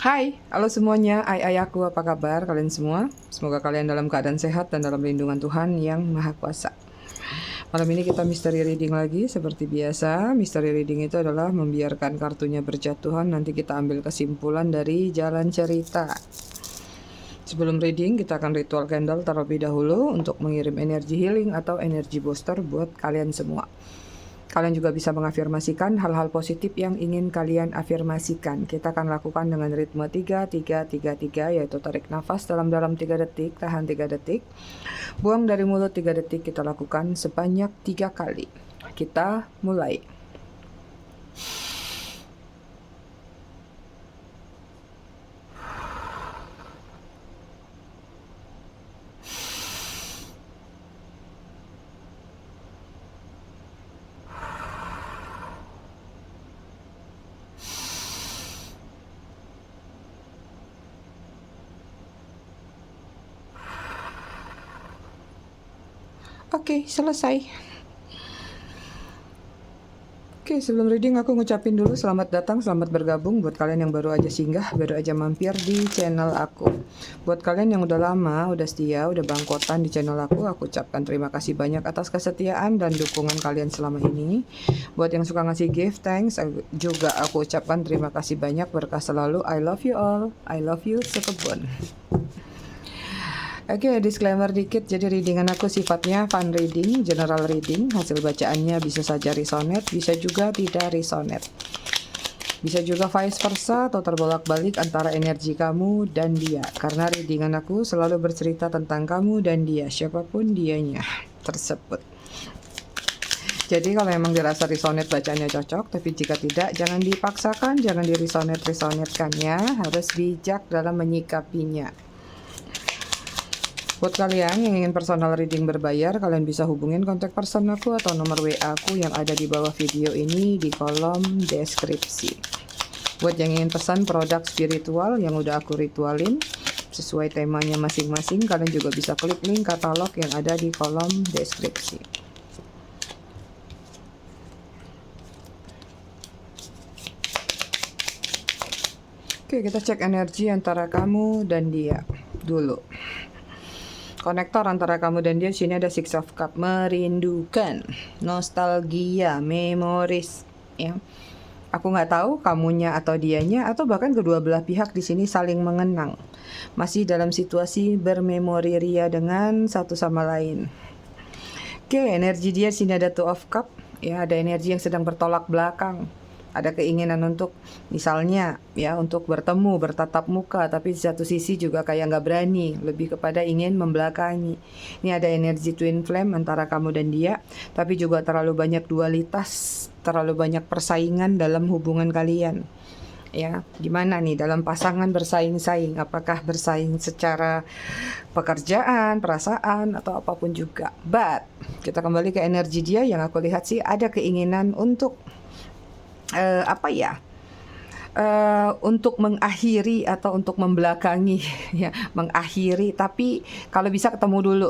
Hai, halo semuanya, aku apa kabar kalian semua? Semoga kalian dalam keadaan sehat dan dalam lindungan Tuhan yang Maha Kuasa. Malam ini kita misteri reading lagi seperti biasa. Misteri reading itu adalah membiarkan kartunya berjatuhan, nanti kita ambil kesimpulan dari jalan cerita. Sebelum reading, kita akan ritual candle terlebih dahulu untuk mengirim energi healing atau energi booster buat kalian semua. Kalian juga bisa mengafirmasikan hal-hal positif yang ingin kalian afirmasikan. Kita akan lakukan dengan ritme 3-3-3-3, yaitu tarik nafas dalam-dalam 3 detik, tahan 3 detik. Buang dari mulut 3 detik, kita lakukan sebanyak 3 kali. Kita mulai. Oke, selesai. Oke, sebelum reading aku ngucapin dulu selamat datang, selamat bergabung buat kalian yang baru aja singgah, baru aja mampir di channel aku. Buat kalian yang udah lama, udah setia, udah bangkotan di channel aku ucapkan terima kasih banyak atas kesetiaan dan dukungan kalian selama ini. Buat yang suka ngasih gift, thanks, juga aku ucapkan terima kasih banyak, berkah selalu. I love you all, I love you sekebun. Oke, disclaimer dikit, jadi readingan aku sifatnya fun reading, general reading, hasil bacaannya bisa saja resonate, bisa juga tidak resonate. Bisa juga vice versa atau terbolak-balik antara energi kamu dan dia, karena readingan aku selalu bercerita tentang kamu dan dia, siapapun dianya tersebut. Jadi kalau memang dirasa resonate bacanya cocok, tapi jika tidak, jangan dipaksakan, jangan diresonate-resonetkannya, harus bijak dalam menyikapinya. Buat kalian yang ingin personal reading berbayar, kalian bisa hubungin kontak person aku atau nomor WA aku yang ada di bawah video ini di kolom deskripsi. Buat yang ingin pesan produk spiritual yang udah aku ritualin sesuai temanya masing-masing, kalian juga bisa klik link katalog yang ada di kolom deskripsi. Oke, kita cek energi antara kamu dan dia dulu. Konektor antara kamu dan dia, sini ada Six of Cups, merindukan, nostalgia, memoris, ya. Aku nggak tahu kamunya atau dianya atau bahkan kedua belah pihak di sini saling mengenang, masih dalam situasi bermemori ria dengan satu sama lain. Oke, energi dia sini ada Two of Cups, ya, ada energi yang sedang bertolak belakang. Ada keinginan untuk misalnya ya untuk bertemu, bertatap muka, tapi di satu sisi juga kayak nggak berani, lebih kepada ingin membelakangi. Ini ada energi twin flame antara kamu dan dia, tapi juga terlalu banyak dualitas, terlalu banyak persaingan dalam hubungan kalian. Ya, gimana nih dalam pasangan bersaing-saing, apakah bersaing secara pekerjaan, perasaan, atau apapun juga. But kita kembali ke energi dia, yang aku lihat sih ada keinginan untuk untuk mengakhiri atau untuk membelakangi, ya, mengakhiri, tapi kalau bisa ketemu dulu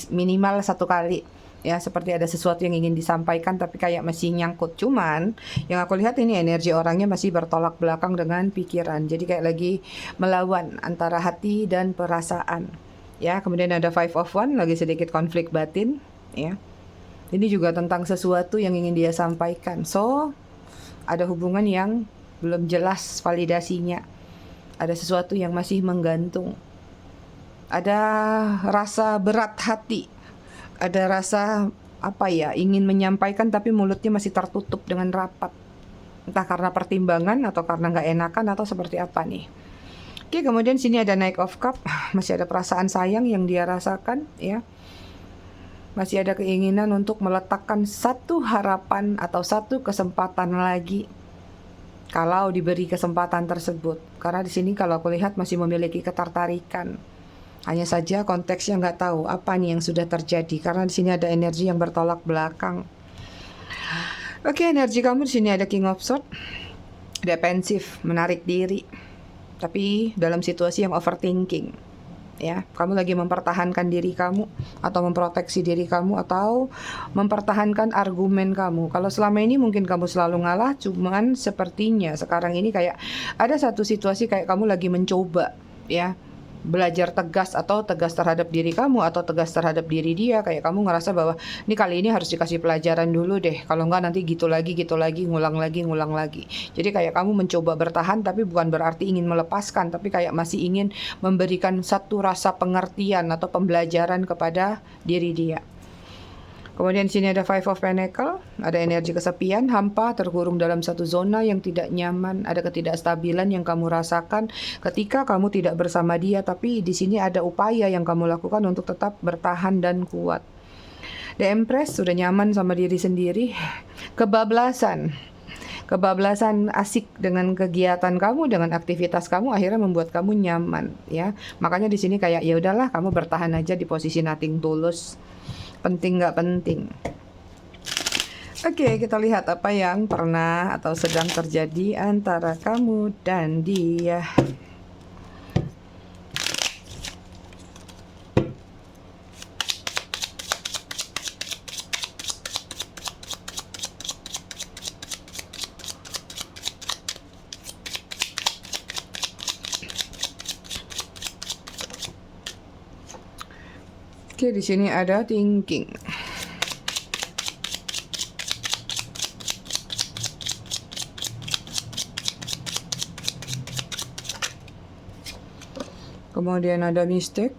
minimal 1 kali, ya, seperti ada sesuatu yang ingin disampaikan tapi kayak masih nyangkut. Cuman yang aku lihat ini energi orangnya masih bertolak belakang dengan pikiran, jadi kayak lagi melawan antara hati dan perasaan, ya. Kemudian ada Five of Wands, lagi sedikit konflik batin, ya. Ini juga tentang sesuatu yang ingin dia sampaikan. So ada hubungan yang belum jelas validasinya. Ada sesuatu yang masih menggantung. Ada rasa berat hati. Ada rasa ingin menyampaikan tapi mulutnya masih tertutup dengan rapat. Entah karena pertimbangan atau karena nggak enakan atau seperti apa nih. Oke, kemudian sini ada Knight of Cups. Masih ada perasaan sayang yang dia rasakan, ya. Masih ada keinginan untuk meletakkan satu harapan atau satu kesempatan lagi kalau diberi kesempatan tersebut. Karena di sini kalau aku lihat masih memiliki ketertarikan. Hanya saja konteksnya nggak tahu apa nih yang sudah terjadi. Karena di sini ada energi yang bertolak belakang. Oke, energi kamu di sini ada King of Swords, defensif, menarik diri, tapi dalam situasi yang overthinking. ya. Kamu lagi mempertahankan diri kamu atau memproteksi diri kamu atau mempertahankan argumen kamu. Kalau selama ini mungkin kamu selalu ngalah, cuman sepertinya sekarang ini kayak ada satu situasi kayak kamu lagi mencoba, ya, belajar tegas atau tegas terhadap diri kamu atau tegas terhadap diri dia. Kayak kamu ngerasa bahwa ini kali ini harus dikasih pelajaran dulu deh, kalau enggak nanti gitu lagi, ngulang lagi. Jadi kayak kamu mencoba bertahan, tapi bukan berarti ingin melepaskan, tapi kayak masih ingin memberikan satu rasa pengertian atau pembelajaran kepada diri dia. Kemudian sini ada Five of Pentacles, ada energi kesepian, hampa, terkurung dalam satu zona yang tidak nyaman, ada ketidakstabilan yang kamu rasakan ketika kamu tidak bersama dia, tapi di sini ada upaya yang kamu lakukan untuk tetap bertahan dan kuat. The Empress, sudah nyaman sama diri sendiri. Kebablasan asik dengan kegiatan kamu, dengan aktivitas kamu, akhirnya membuat kamu nyaman, ya. Makanya di sini kayak ya udahlah, kamu bertahan aja di posisi nothing tulus. Penting nggak penting. Oke, kita lihat apa yang pernah atau sedang terjadi antara kamu dan dia. Oke, di sini ada thinking. Kemudian ada mistake.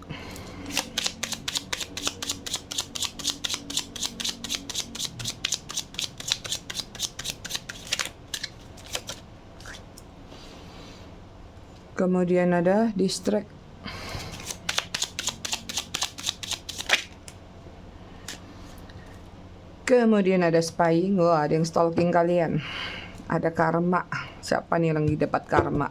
Kemudian ada distract. Kemudian ada spying. Wah, ada yang stalking kalian. Ada karma. Siapa nih yang lagi dapat karma?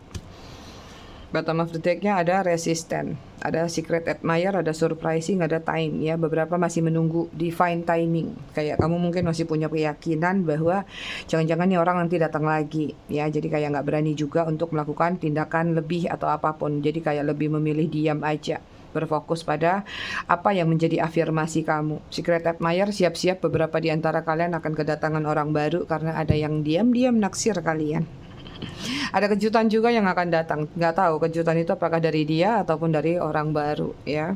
Bottom of the deck-nya ada resistant, ada secret admirer, ada surprising, ada time, ya. Beberapa masih menunggu divine timing. Kayak kamu mungkin masih punya keyakinan bahwa jangan-jangan nih orang nanti datang lagi, ya. Jadi kayak nggak berani juga untuk melakukan tindakan lebih atau apapun. Jadi kayak lebih memilih diam aja, berfokus pada apa yang menjadi afirmasi kamu. Secret admirer, siap-siap beberapa di antara kalian akan kedatangan orang baru karena ada yang diam-diam naksir kalian. Ada kejutan juga yang akan datang. Nggak tahu kejutan itu apakah dari dia ataupun dari orang baru, ya.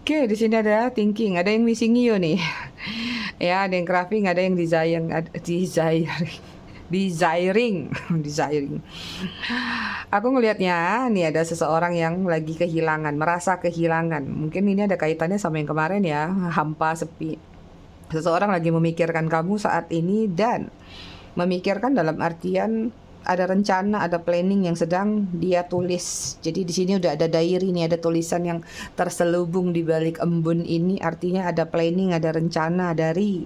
Oke, di sini ada thinking, ada yang missing you nih. Ya, ada yang craving, ada yang desiring. Aku ngelihatnya nih ada seseorang yang lagi kehilangan, merasa kehilangan. Mungkin ini ada kaitannya sama yang kemarin, ya, hampa, sepi. Seseorang lagi memikirkan kamu saat ini, dan memikirkan dalam artian ada rencana, ada planning yang sedang dia tulis. Jadi di sini udah ada diary nih, ada tulisan yang terselubung di balik embun ini. Artinya ada planning, ada rencana dari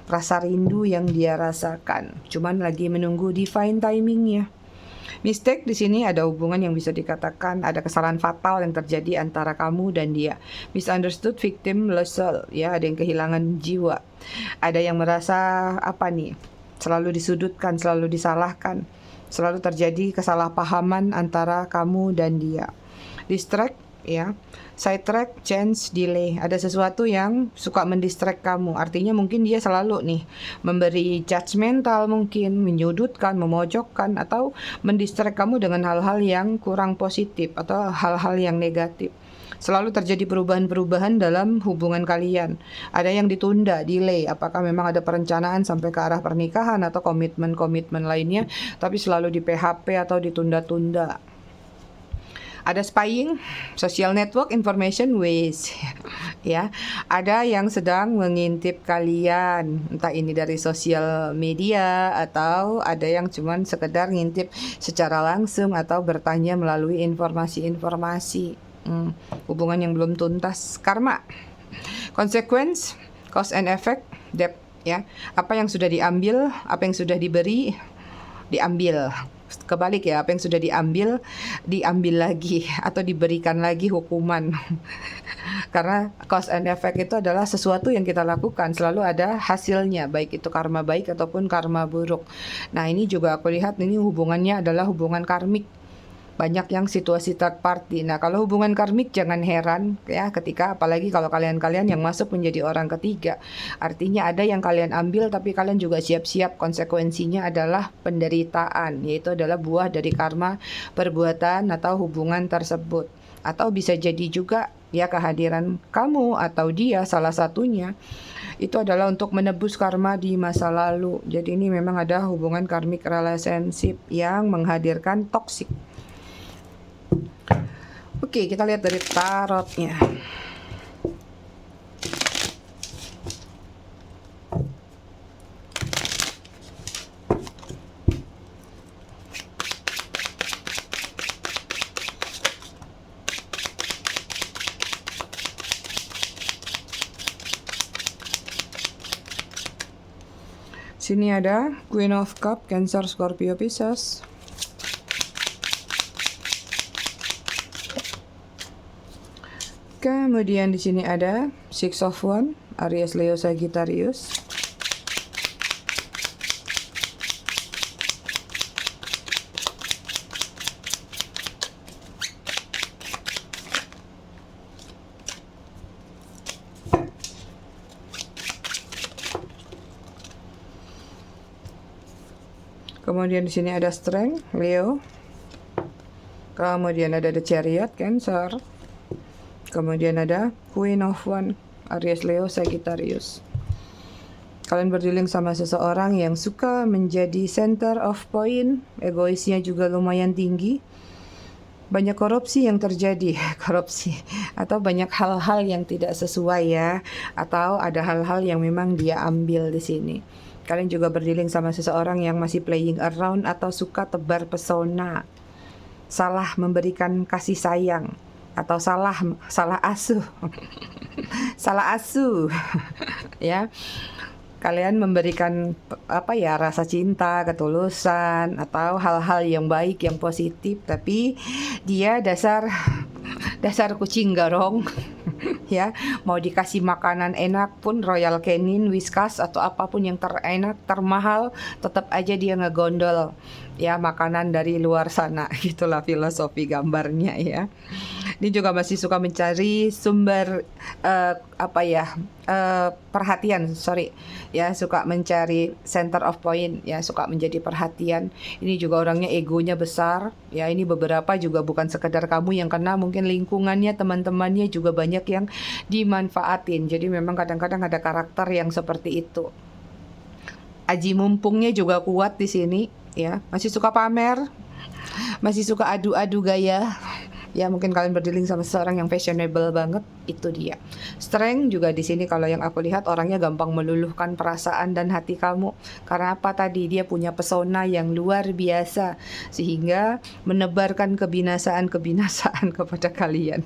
rasa rindu yang dia rasakan. Cuman lagi menunggu divine timingnya. Mistake di sini ada hubungan yang bisa dikatakan ada kesalahan fatal yang terjadi antara kamu dan dia. Misunderstood, victim, lost soul, ya, ada yang kehilangan jiwa. Ada yang merasa apa nih? Selalu disudutkan, selalu disalahkan. Selalu terjadi kesalahpahaman antara kamu dan dia. Distract, ya. Sidetrack, change, delay. Ada sesuatu yang suka mendistract kamu. Artinya mungkin dia selalu nih memberi judgmental, mungkin menyudutkan, memojokkan, atau mendistract kamu dengan hal-hal yang kurang positif atau hal-hal yang negatif. Selalu terjadi perubahan-perubahan dalam hubungan kalian. Ada yang ditunda, delay. Apakah memang ada perencanaan sampai ke arah pernikahan atau komitmen-komitmen lainnya, tapi selalu di PHP atau ditunda-tunda. Ada spying, social network, information waste, ya. Ada yang sedang mengintip kalian, entah ini dari sosial media atau ada yang cuman sekedar ngintip secara langsung atau bertanya melalui informasi-informasi. Hubungan yang belum tuntas. Karma, consequence, cause and effect, debt, ya. Apa yang sudah diambil, apa yang sudah diberi, diambil. Kebalik, ya, apa yang sudah diambil lagi atau diberikan lagi hukuman. Karena cause and effect itu adalah sesuatu yang kita lakukan, selalu ada hasilnya, baik itu karma baik ataupun karma buruk. Nah, ini juga aku lihat ini hubungannya adalah hubungan karmik. banyak yang situasi third party. Nah, kalau hubungan karmik jangan heran ya ketika apalagi kalau kalian-kalian yang masuk menjadi orang ketiga. Artinya ada yang kalian ambil tapi kalian juga siap-siap konsekuensinya adalah penderitaan, yaitu adalah buah dari karma perbuatan atau hubungan tersebut. Atau bisa jadi juga ya kehadiran kamu atau dia salah satunya itu adalah untuk menebus karma di masa lalu. Jadi ini memang ada hubungan karmic relationship yang menghadirkan toxic. Oke, kita lihat dari tarotnya. Sini ada Queen of Cup, Cancer, Scorpio, Pisces. Kemudian di sini ada Six of Wands, Aries, Leo, Sagittarius. Kemudian di sini ada Strength, Leo. Kemudian ada The Chariot, Cancer. Kemudian ada Queen of Wands, Aries, Leo, Sagittarius. Kalian berdealing sama seseorang yang suka menjadi center of point, egoisnya juga lumayan tinggi. Banyak korupsi yang terjadi, korupsi atau banyak hal-hal yang tidak sesuai ya, atau ada hal-hal yang memang dia ambil di sini. Kalian juga berdealing sama seseorang yang masih playing around atau suka tebar pesona, salah memberikan kasih sayang atau salah asuh, salah asuh, ya. Kalian memberikan rasa cinta, ketulusan atau hal-hal yang baik, yang positif, tapi dia dasar kucing garong. Ya, mau dikasih makanan enak pun, Royal Canin, Whiskas atau apapun yang terenak, termahal, tetap aja dia ngegondol ya makanan dari luar sana. Gitulah filosofi gambarnya ya. Ini juga masih suka mencari sumber perhatian, ya, suka mencari center of point, ya, suka menjadi perhatian. Ini juga orangnya egonya besar, ya. Ini beberapa juga bukan sekedar kamu yang kena, mungkin lingkungannya, teman-temannya juga banyak yang dimanfaatin. Jadi memang kadang-kadang ada karakter yang seperti itu. Aji mumpungnya juga kuat di sini, ya. Masih suka pamer, masih suka adu-adu gaya. Ya, mungkin kalian berdealing sama seseorang yang fashionable banget, itu dia. Strength juga di sini kalau yang aku lihat orangnya gampang meluluhkan perasaan dan hati kamu. Karena apa tadi? Dia punya pesona yang luar biasa sehingga menebarkan kebinasaan kepada kalian.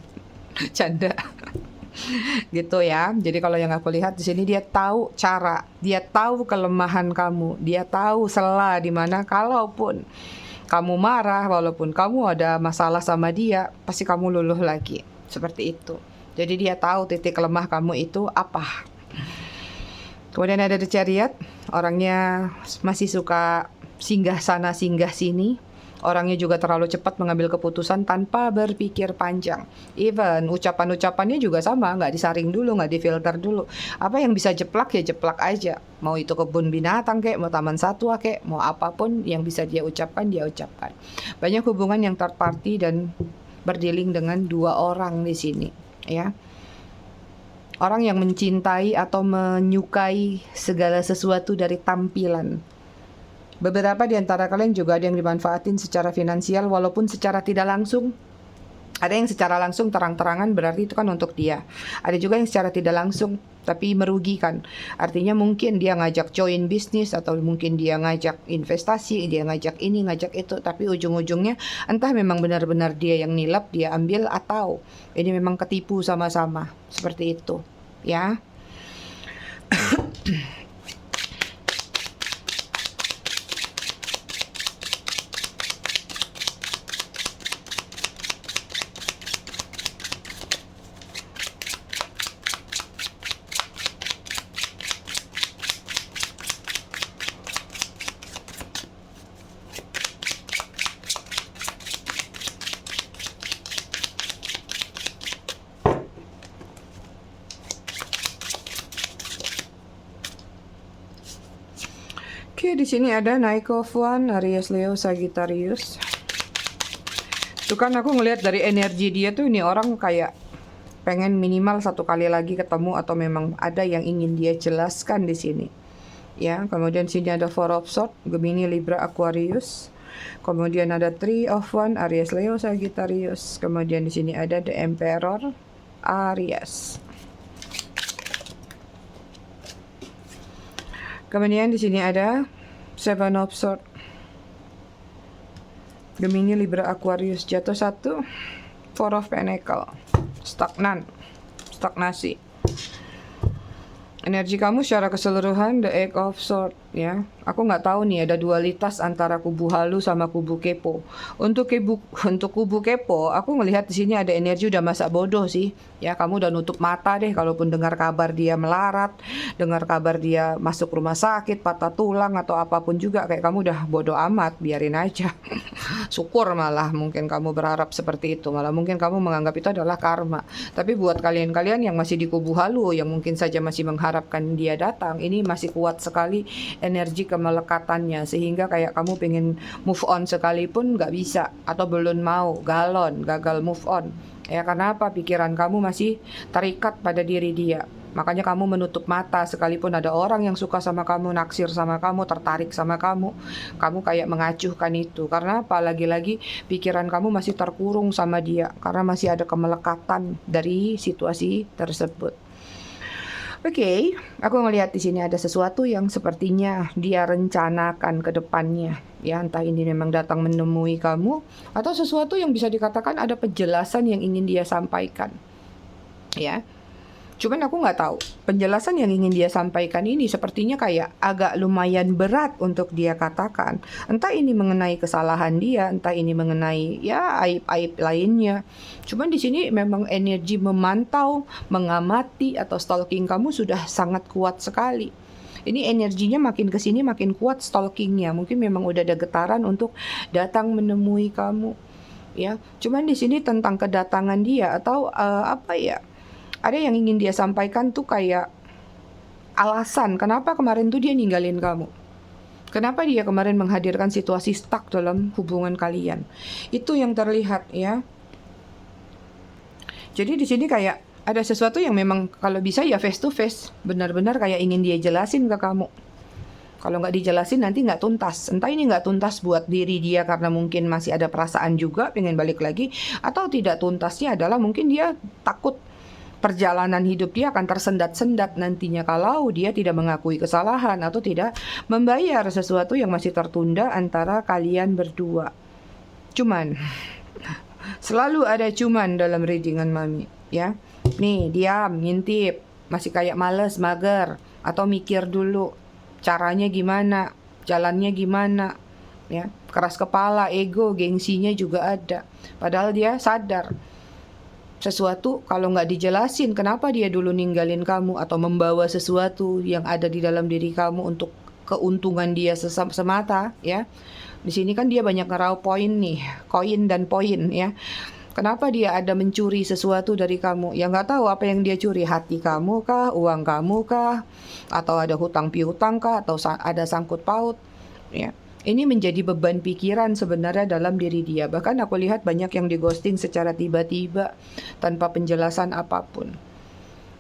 Canda. Gitu ya. Jadi kalau yang aku lihat di sini dia tahu cara, dia tahu kelemahan kamu, dia tahu celah di mana kalaupun kamu marah, walaupun kamu ada masalah sama dia, pasti kamu luluh lagi. Seperti itu. Jadi dia tahu titik lemah kamu itu apa. Kemudian ada The Chariot, orangnya masih suka singgah sana singgah sini. Orangnya juga terlalu cepat mengambil keputusan tanpa berpikir panjang. Even ucapan-ucapannya juga sama, nggak disaring dulu, nggak difilter dulu. Apa yang bisa jeplak ya jeplak aja. Mau itu kebun binatang kek, mau taman satwa kek, mau apapun yang bisa dia ucapkan, dia ucapkan. Banyak hubungan yang third party dan berdealing dengan dua orang di sini, ya. Orang yang mencintai atau menyukai segala sesuatu dari tampilan. Beberapa di antara kalian juga ada yang dimanfaatin secara finansial walaupun secara tidak langsung. Ada yang secara langsung terang-terangan berarti itu kan untuk dia. Ada juga yang secara tidak langsung tapi merugikan. Artinya mungkin dia ngajak join bisnis atau mungkin dia ngajak investasi, dia ngajak ini, ngajak itu. Tapi ujung-ujungnya entah memang benar-benar dia yang nilap, dia ambil atau ini memang ketipu sama-sama. Seperti itu, ya. Oke, di sini ada Knight of Wands, Aries, Leo, Sagittarius. Tuh kan aku ngelihat dari energi dia tuh ini orang kayak pengen minimal satu kali lagi ketemu atau memang ada yang ingin dia jelaskan di sini. Ya, kemudian sini ada Four of Swords, Gemini, Libra, Aquarius. Kemudian ada Three of Wands, Aries, Leo, Sagittarius. Kemudian di sini ada The Emperor, Aries. Kemudian di sini ada Seven of Swords, Gemini, Libra, Aquarius. Jatuh satu, Four of Pentacle, stagnan, stagnasi. Energi kamu secara keseluruhan The Eight of Swords, ya. Aku nggak tahu nih ada dualitas antara kubu halu sama kubu kepo. Untuk kubu kepo, aku ngelihat di sini ada energi udah masa bodoh sih. Ya, kamu udah nutup mata deh kalaupun dengar kabar dia melarat, dengar kabar dia masuk rumah sakit, patah tulang atau apapun juga, kayak kamu udah bodoh amat, biarin aja. Syukur malah mungkin kamu berharap seperti itu. Malah mungkin kamu menganggap itu adalah karma. Tapi buat kalian-kalian yang masih di kubu halu, yang mungkin saja masih mengharapkan dia datang, ini masih kuat sekali energi kemelekatannya, sehingga kayak kamu pengen move on sekalipun nggak bisa atau belum mau, gagal move on ya. Karena apa? Pikiran kamu masih terikat pada diri dia, makanya kamu menutup mata sekalipun ada orang yang suka sama kamu, naksir sama kamu, tertarik sama kamu kayak mengacuhkan itu. Karena apa? Lagi-lagi pikiran kamu masih terkurung sama dia karena masih ada kemelekatan dari situasi tersebut. Oke, aku ngelihat di sini ada sesuatu yang sepertinya dia rencanakan ke depannya. Ya, entah ini memang datang menemui kamu atau sesuatu yang bisa dikatakan ada penjelasan yang ingin dia sampaikan. Ya. Cuman aku nggak tahu, penjelasan yang ingin dia sampaikan ini sepertinya kayak agak lumayan berat untuk dia katakan. Entah ini mengenai kesalahan dia, entah ini mengenai ya aib-aib lainnya. Cuman di sini memang energi memantau, mengamati atau stalking kamu sudah sangat kuat sekali. Ini energinya makin kesini makin kuat stalkingnya. Mungkin memang udah ada getaran untuk datang menemui kamu. Ya, cuman di sini tentang kedatangan dia atau apa ya? Ada yang ingin dia sampaikan tuh kayak alasan kenapa kemarin tuh dia ninggalin kamu. Kenapa dia kemarin menghadirkan situasi stuck dalam hubungan kalian. Itu yang terlihat ya. Jadi di sini kayak ada sesuatu yang memang kalau bisa ya face to face. Benar-benar kayak ingin dia jelasin ke kamu. Kalau nggak dijelasin nanti nggak tuntas. Entah ini nggak tuntas buat diri dia karena mungkin masih ada perasaan juga pengen balik lagi. Atau tidak tuntasnya adalah mungkin dia takut perjalanan hidup dia akan tersendat-sendat nantinya kalau dia tidak mengakui kesalahan atau tidak membayar sesuatu yang masih tertunda antara kalian berdua. Cuman, selalu ada cuman dalam readingan Mami, ya. Nih, diam, ngintip, masih kayak males, mager, atau mikir dulu caranya gimana, jalannya gimana, ya. Keras kepala, ego, gengsinya juga ada. Padahal dia sadar sesuatu kalau nggak dijelasin kenapa dia dulu ninggalin kamu atau membawa sesuatu yang ada di dalam diri kamu untuk keuntungan dia semata ya. Di sini kan dia banyak ngeraup poin nih, koin dan poin ya. Kenapa dia ada mencuri sesuatu dari kamu? Ya nggak tahu apa yang dia curi, hati kamu kah, uang kamu kah, atau ada hutang piutang kah, atau ada sangkut paut ya. Ini menjadi beban pikiran sebenarnya dalam diri dia. Bahkan aku lihat banyak yang di-ghosting secara tiba-tiba tanpa penjelasan apapun.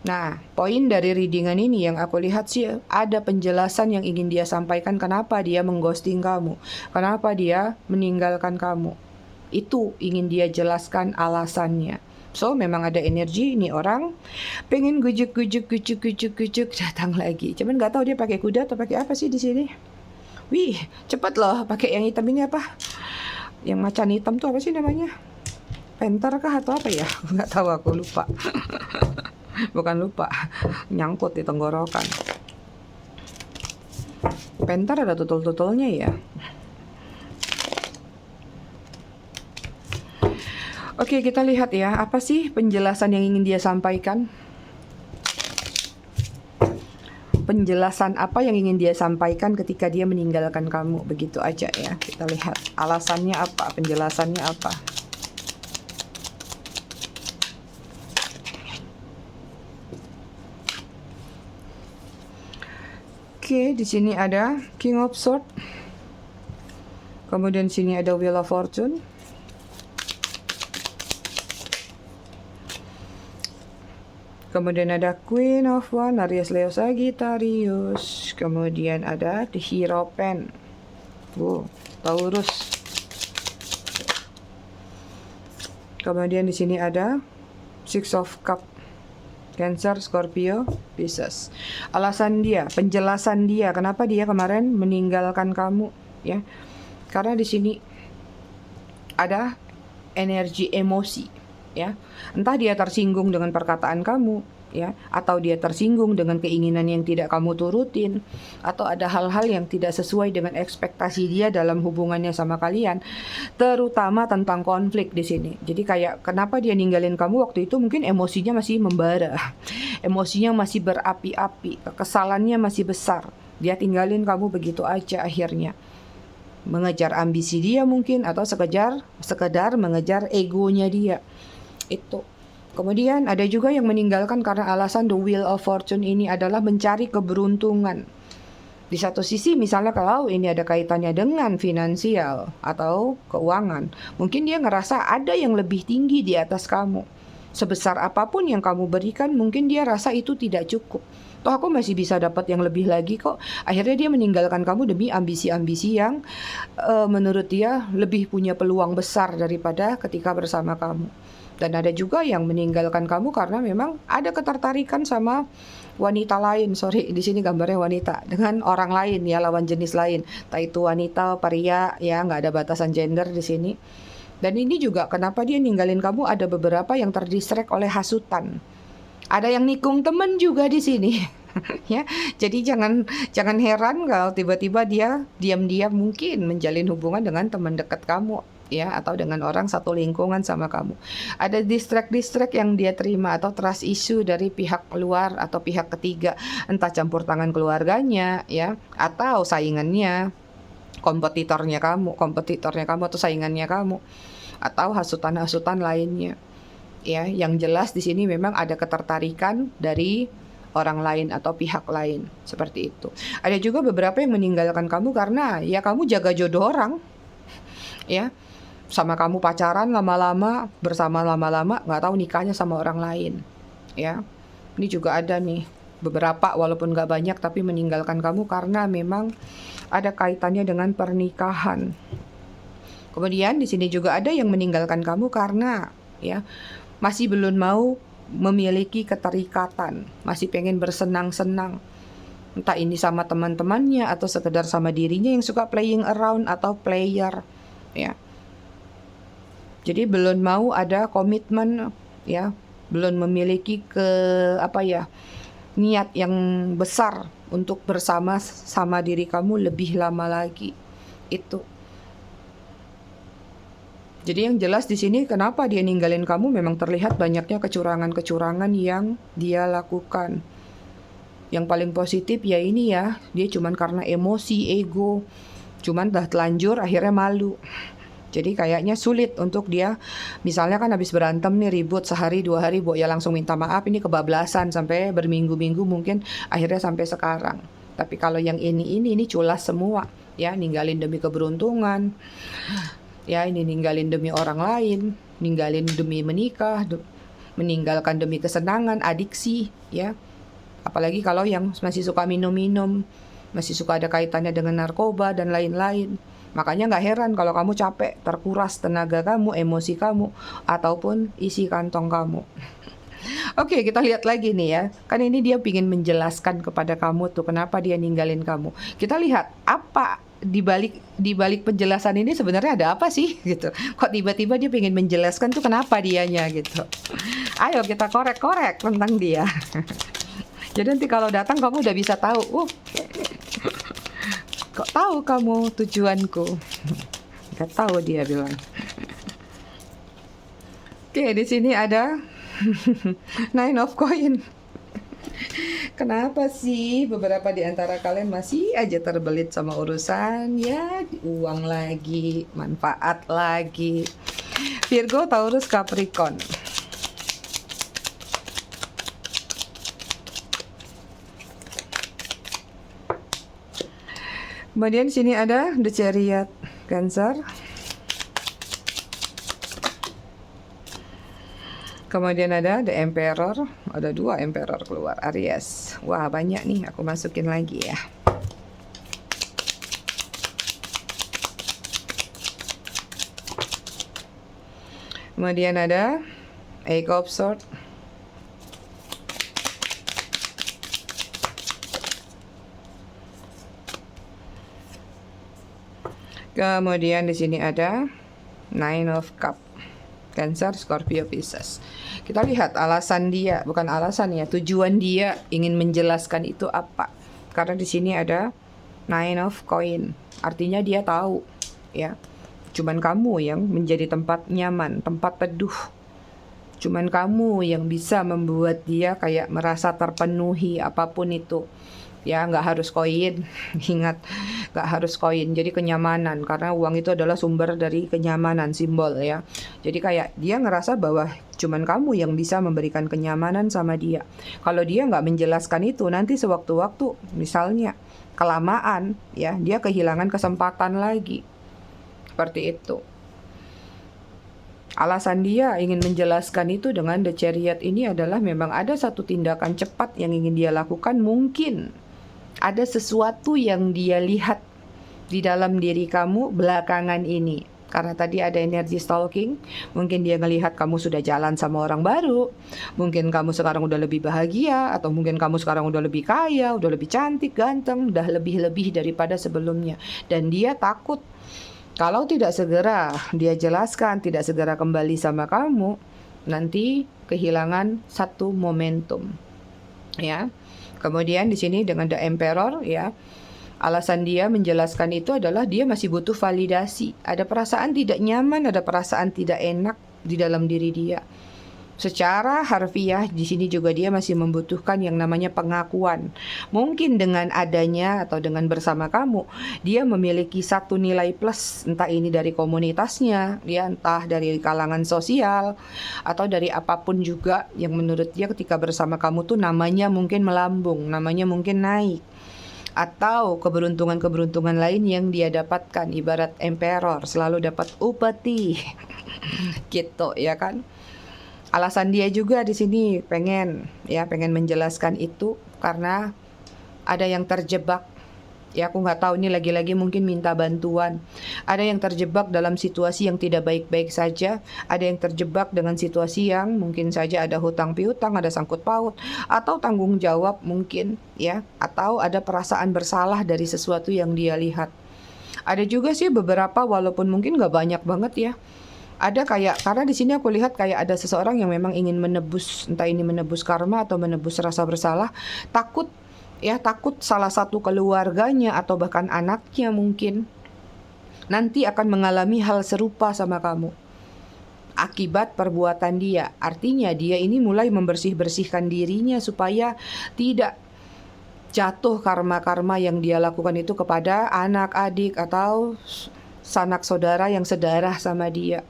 Nah, poin dari readingan ini yang aku lihat sih ada penjelasan yang ingin dia sampaikan kenapa dia mengghosting kamu. Kenapa dia meninggalkan kamu. Itu ingin dia jelaskan alasannya. So, memang ada energi ini orang pengen gujuk datang lagi. Cuman nggak tahu dia pakai kuda atau pakai apa sih di sini. Wih, cepet loh, pakai yang hitam ini apa? Yang macan hitam tuh apa sih namanya? Panther kah atau apa ya? Nggak tahu, aku lupa. Bukan lupa, nyangkut di tenggorokan. Panther ada tutul-tutulnya ya. Oke, kita lihat ya, apa sih penjelasan yang ingin dia sampaikan? Penjelasan apa yang ingin dia sampaikan ketika dia meninggalkan kamu, begitu aja ya. Kita lihat alasannya apa, penjelasannya apa. Oke, di sini ada King of Swords. Kemudian sini ada Wheel of Fortune. Kemudian ada Queen of Wands, Aries, Leo, Sagittarius. Kemudian ada The Hierophant. Taurus. Kemudian di sini ada Six of Cups. Cancer, Scorpio, Pisces. Alasan dia, penjelasan dia, kenapa dia kemarin meninggalkan kamu, ya? Karena di sini ada energi emosi, ya. Entah dia tersinggung dengan perkataan kamu, ya, atau dia tersinggung dengan keinginan yang tidak kamu turutin, atau ada hal-hal yang tidak sesuai dengan ekspektasi dia dalam hubungannya sama kalian, terutama tentang konflik di sini. Jadi kayak kenapa dia ninggalin kamu waktu itu, mungkin emosinya masih membara, emosinya masih berapi-api, kekesalannya masih besar. Dia tinggalin kamu begitu aja akhirnya. Mengejar ambisi dia mungkin, atau sekedar mengejar egonya dia. Itu. Kemudian ada juga yang meninggalkan karena alasan The Wheel of Fortune ini adalah mencari keberuntungan. Di satu sisi misalnya kalau ini ada kaitannya dengan finansial atau keuangan, mungkin dia ngerasa ada yang lebih tinggi di atas kamu. Sebesar apapun yang kamu berikan, mungkin dia rasa itu tidak cukup. Toh aku masih bisa dapat yang lebih lagi kok. Akhirnya dia meninggalkan kamu demi ambisi-ambisi yang menurut dia lebih punya peluang besar daripada ketika bersama kamu. Dan ada juga yang meninggalkan kamu karena memang ada ketertarikan sama wanita lain. Sorry, di sini gambarnya wanita dengan orang lain ya, lawan jenis lain. Entah itu wanita, pria, ya nggak ada batasan gender di sini. Dan ini juga kenapa dia ninggalin kamu, ada beberapa yang terdistract oleh hasutan. Ada yang nikung temen juga di sini. Ya, jadi jangan heran kalau tiba-tiba dia diam-diam mungkin menjalin hubungan dengan teman dekat kamu, ya, atau dengan orang satu lingkungan sama kamu. Ada distract yang dia terima atau trust issue dari pihak luar atau pihak ketiga, entah campur tangan keluarganya, ya, atau saingannya, kompetitornya kamu atau saingannya kamu, atau hasutan-hasutan lainnya. Ya, yang jelas di sini memang ada ketertarikan dari orang lain atau pihak lain, seperti itu. Ada juga beberapa yang meninggalkan kamu karena ya kamu jaga jodoh orang, ya, sama kamu pacaran lama-lama, bersama lama-lama, nggak tahu nikahnya sama orang lain, ya. Ini juga ada nih beberapa, walaupun nggak banyak, tapi meninggalkan kamu karena memang ada kaitannya dengan pernikahan. Kemudian di sini juga ada yang meninggalkan kamu karena ya masih belum mau memiliki keterikatan, masih pengen bersenang-senang, entah ini sama teman-temannya atau sekedar sama dirinya yang suka playing around atau player, ya. Jadi belum mau ada komitmen, ya, belum memiliki niat yang besar untuk bersama sama diri kamu lebih lama lagi. Itu. Jadi yang jelas di sini kenapa dia ninggalin kamu, memang terlihat banyaknya kecurangan-kecurangan yang dia lakukan. Yang paling positif ya ini ya, dia cuman karena emosi, ego, cuman dah telanjur akhirnya malu. Jadi kayaknya sulit untuk dia, misalnya kan habis berantem nih, ribut sehari 2 hari, ya langsung minta maaf, ini kebablasan sampai berminggu-minggu mungkin, akhirnya sampai sekarang. Tapi kalau yang ini culas semua, ya, ninggalin demi keberuntungan, ya, ini ninggalin demi orang lain, ninggalin demi menikah, meninggalkan demi kesenangan, adiksi, ya. Apalagi kalau yang masih suka minum-minum, masih suka ada kaitannya dengan narkoba dan lain-lain. Makanya nggak heran kalau kamu capek, terkuras tenaga kamu, emosi kamu, ataupun isi kantong kamu. Oke, kita lihat lagi nih ya. Kan ini dia ingin menjelaskan kepada kamu tuh kenapa dia ninggalin kamu. Kita lihat apa di balik penjelasan ini sebenarnya ada apa sih gitu. Kok tiba-tiba dia ingin menjelaskan tuh kenapa dianya gitu. Ayo kita korek-korek tentang dia. Jadi nanti kalau datang kamu udah bisa tahu. Kok tahu kamu tujuanku? Gak tahu dia bilang. Oke, di sini ada Nine of Coin. Kenapa sih beberapa di antara kalian masih aja terbelit sama urusan ya, uang lagi, manfaat lagi. Virgo, Taurus, Capricorn. Kemudian di sini ada The Chariot, Cancer. Kemudian ada The Emperor, ada 2 Emperor keluar, Aries. Wah, banyak nih, aku masukin lagi ya. Kemudian ada Eight of Swords. Kemudian di sini ada Nine of Cups, Cancer, Scorpio, Pisces. Kita lihat alasan dia, bukan alasan ya, tujuan dia ingin menjelaskan itu apa. Karena di sini ada Nine of Coin. Artinya dia tahu ya, cuman kamu yang menjadi tempat nyaman, tempat teduh. Cuman kamu yang bisa membuat dia kayak merasa terpenuhi apapun itu. Ya, nggak harus koin. Ingat, nggak harus koin. Jadi kenyamanan, karena uang itu adalah sumber dari kenyamanan, simbol ya. Jadi kayak dia ngerasa bahwa cuman kamu yang bisa memberikan kenyamanan sama dia. Kalau dia nggak menjelaskan itu, nanti sewaktu-waktu misalnya kelamaan ya, dia kehilangan kesempatan lagi. Seperti itu. Alasan dia ingin menjelaskan itu dengan The Chariot ini adalah memang ada satu tindakan cepat yang ingin dia lakukan. Mungkin ada sesuatu yang dia lihat di dalam diri kamu belakangan ini. Karena tadi ada energi stalking, mungkin dia ngelihat kamu sudah jalan sama orang baru, mungkin kamu sekarang udah lebih bahagia, atau mungkin kamu sekarang udah lebih kaya, udah lebih cantik, ganteng, udah lebih-lebih daripada sebelumnya. Dan dia takut kalau tidak segera dia jelaskan, tidak segera kembali sama kamu, nanti kehilangan satu momentum. Ya. Kemudian di sini dengan The Emperor ya, alasan dia menjelaskan itu adalah dia masih butuh validasi. Ada perasaan tidak nyaman, ada perasaan tidak enak di dalam diri dia. Secara harfiah di sini juga dia masih membutuhkan yang namanya pengakuan. Mungkin dengan adanya atau dengan bersama kamu, dia memiliki satu nilai plus, entah ini dari komunitasnya, ya, entah dari kalangan sosial, atau dari apapun juga yang menurut dia ketika bersama kamu tuh namanya mungkin melambung, namanya mungkin naik. Atau keberuntungan-keberuntungan lain yang dia dapatkan, ibarat emperor selalu dapat upeti. Gitu ya kan. Alasan dia juga di sini pengen menjelaskan itu karena ada yang terjebak. Ya, aku nggak tahu, ini lagi-lagi mungkin minta bantuan. Ada yang terjebak dalam situasi yang tidak baik-baik saja. Ada yang terjebak dengan situasi yang mungkin saja ada hutang piutang, ada sangkut paut, atau tanggung jawab mungkin ya, atau ada perasaan bersalah dari sesuatu yang dia lihat. Ada juga sih beberapa, walaupun mungkin nggak banyak banget ya. Ada kayak, karena di sini aku lihat kayak ada seseorang yang memang ingin menebus, entah ini menebus karma atau menebus rasa bersalah, takut salah satu keluarganya atau bahkan anaknya mungkin nanti akan mengalami hal serupa sama kamu akibat perbuatan dia. Artinya dia ini mulai membersih-bersihkan dirinya supaya tidak jatuh karma-karma yang dia lakukan itu kepada anak, adik, atau sanak saudara yang sedarah sama dia.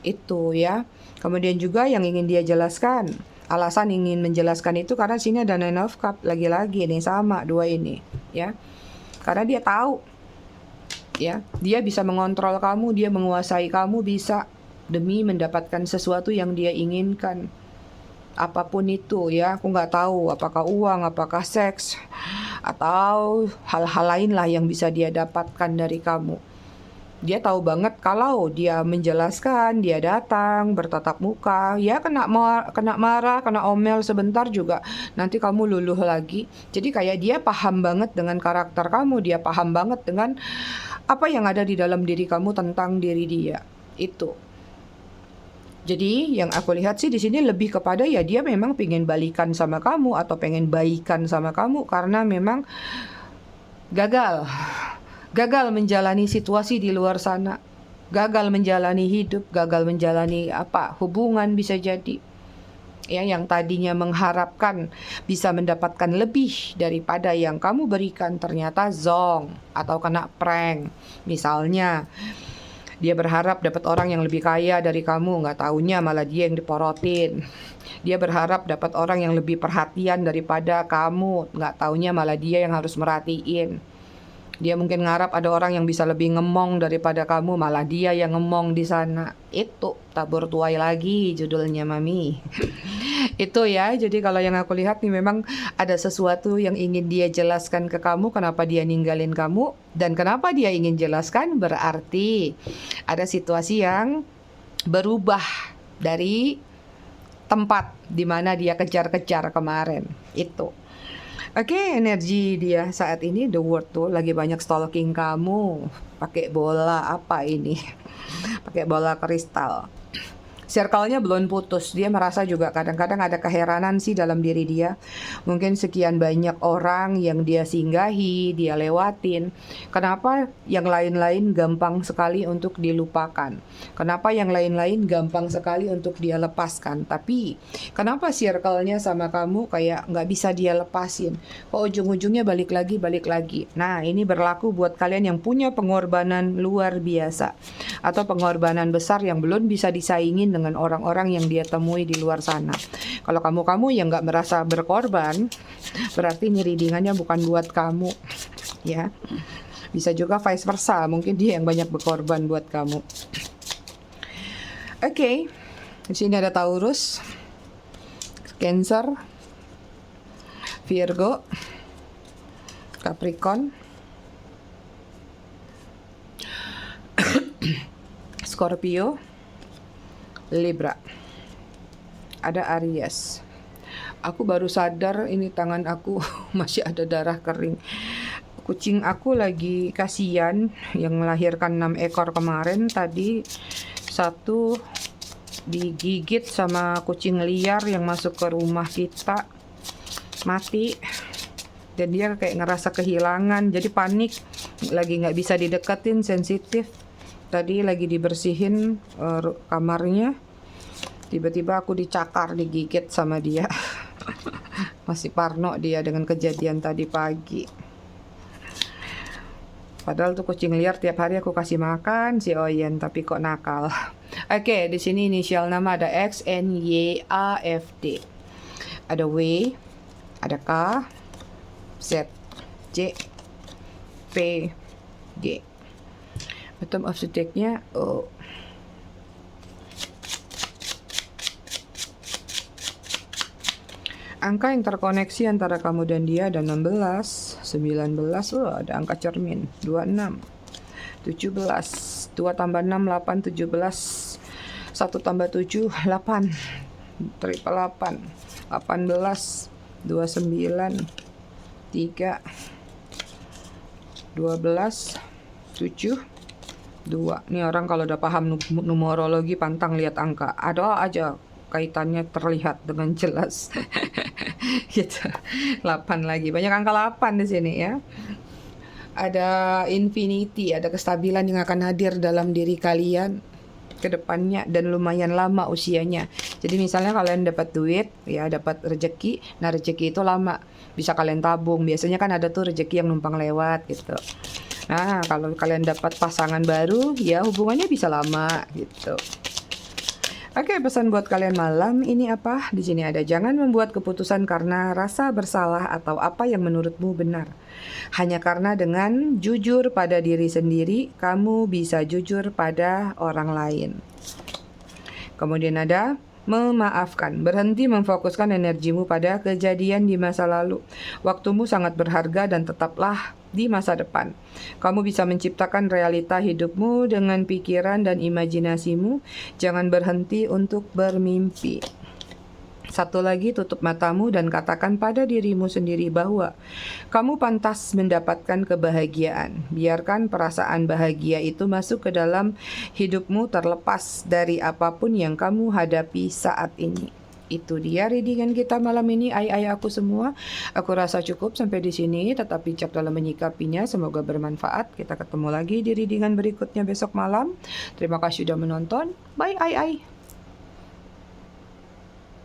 Itu ya. Kemudian juga yang ingin dia jelaskan, alasan ingin menjelaskan itu karena sini ada Nine of Cups, lagi-lagi ini sama dua ini ya. Karena dia tahu ya, dia bisa mengontrol kamu, dia menguasai kamu bisa demi mendapatkan sesuatu yang dia inginkan. Apapun itu ya, aku nggak tahu apakah uang, apakah seks, atau hal-hal lain lah yang bisa dia dapatkan dari kamu. Dia tahu banget kalau dia menjelaskan, dia datang bertatap muka, ya kena marah, kena omel sebentar juga, nanti kamu luluh lagi. Jadi kayak dia paham banget dengan karakter kamu, dia paham banget dengan apa yang ada di dalam diri kamu tentang diri dia. Itu. Jadi yang aku lihat sih di sini lebih kepada ya dia memang pengen balikan sama kamu atau pengen baikan sama kamu karena memang gagal menjalani situasi di luar sana, gagal menjalani hidup, gagal menjalani hubungan bisa jadi. Ya, yang tadinya mengharapkan bisa mendapatkan lebih daripada yang kamu berikan ternyata zong atau kena prank. Misalnya dia berharap dapat orang yang lebih kaya dari kamu, nggak taunya malah dia yang diporotin. Dia berharap dapat orang yang lebih perhatian daripada kamu, nggak taunya malah dia yang harus merhatiin. Dia mungkin ngarap ada orang yang bisa lebih ngemong daripada kamu, malah dia yang ngemong di sana. Itu tabur tuai lagi judulnya Mami. Itu ya, jadi kalau yang aku lihat nih memang ada sesuatu yang ingin dia jelaskan ke kamu, kenapa dia ninggalin kamu, dan kenapa dia ingin jelaskan berarti ada situasi yang berubah dari tempat di mana dia kejar-kejar kemarin. Itu. Oke, energi dia saat ini the world tuh lagi banyak stalking kamu. Pakai bola apa ini? Pakai bola kristal. Circle-nya belum putus. Dia merasa juga kadang-kadang ada keheranan sih dalam diri dia. Mungkin sekian banyak orang yang dia singgahi, dia lewatin. Kenapa yang lain-lain gampang sekali untuk dilupakan? Kenapa yang lain-lain gampang sekali untuk dia lepaskan? Tapi kenapa circle-nya sama kamu kayak nggak bisa dia lepasin? Kok ujung-ujungnya balik lagi, balik lagi? Nah, ini berlaku buat kalian yang punya pengorbanan luar biasa. Atau pengorbanan besar yang belum bisa disaingin dengan orang-orang yang dia temui di luar sana. Kalau kamu yang nggak merasa berkorban, berarti ini readingannya bukan buat kamu, ya. Bisa juga vice versa, mungkin dia yang banyak berkorban buat kamu. Oke, di sini ada Taurus, Cancer, Virgo, Capricorn, Scorpio, Libra. Ada Aries. Aku baru sadar ini tangan aku masih ada darah kering. Kucing aku lagi kasihan yang melahirkan 6 ekor kemarin. Tadi satu digigit sama kucing liar yang masuk ke rumah kita. Mati. Dan dia kayak ngerasa kehilangan. Jadi panik. Lagi nggak bisa dideketin, sensitif. Tadi lagi dibersihin kamarnya, tiba-tiba aku dicakar, digigit sama dia. Masih parno dia dengan kejadian tadi pagi. Padahal tuh kucing liar tiap hari aku kasih makan si Oyen, tapi kok nakal. Oke, di sini inisial nama ada X, N, Y, A, F, D. Ada W, ada K, Z, J, P, G. Bottom of the deck-nya O. Angka yang terkoneksi antara kamu dan dia ada 16, 19, ada angka cermin, 26, 17, 2 tambah 6, 8, 17, 1 tambah 7, 8, triple 8, 18, 29, 3, 12, 7, 2. Ini orang kalau udah paham numerologi pantang lihat angka. Ada aja kaitannya terlihat dengan jelas. Gitu. 8 lagi. Banyak angka 8 di sini ya. Ada infinity, ada kestabilan yang akan hadir dalam diri kalian ke depannya dan lumayan lama usianya. Jadi misalnya kalian dapat duit, ya dapat rezeki. Nah, rezeki itu lama. Bisa kalian tabung. Biasanya kan ada tuh rezeki yang numpang lewat gitu. Nah, kalau kalian dapat pasangan baru, ya hubungannya bisa lama gitu. Oke, pesan buat kalian malam ini apa? Di sini ada, jangan membuat keputusan karena rasa bersalah atau apa yang menurutmu benar. Hanya karena dengan jujur pada diri sendiri, kamu bisa jujur pada orang lain. Kemudian ada memaafkan. Berhenti memfokuskan energimu pada kejadian di masa lalu. Waktumu sangat berharga dan tetaplah di masa depan. Kamu bisa menciptakan realita hidupmu dengan pikiran dan imajinasimu. Jangan berhenti untuk bermimpi. Satu lagi, tutup matamu dan katakan pada dirimu sendiri bahwa kamu pantas mendapatkan kebahagiaan. Biarkan perasaan bahagia itu masuk ke dalam hidupmu terlepas dari apapun yang kamu hadapi saat ini. Itu dia readingan kita malam ini, ai aku semua. Aku rasa cukup sampai di sini, tetap bijak dalam menyikapinya. Semoga bermanfaat. Kita ketemu lagi di readingan berikutnya besok malam. Terima kasih sudah menonton. Bye ai.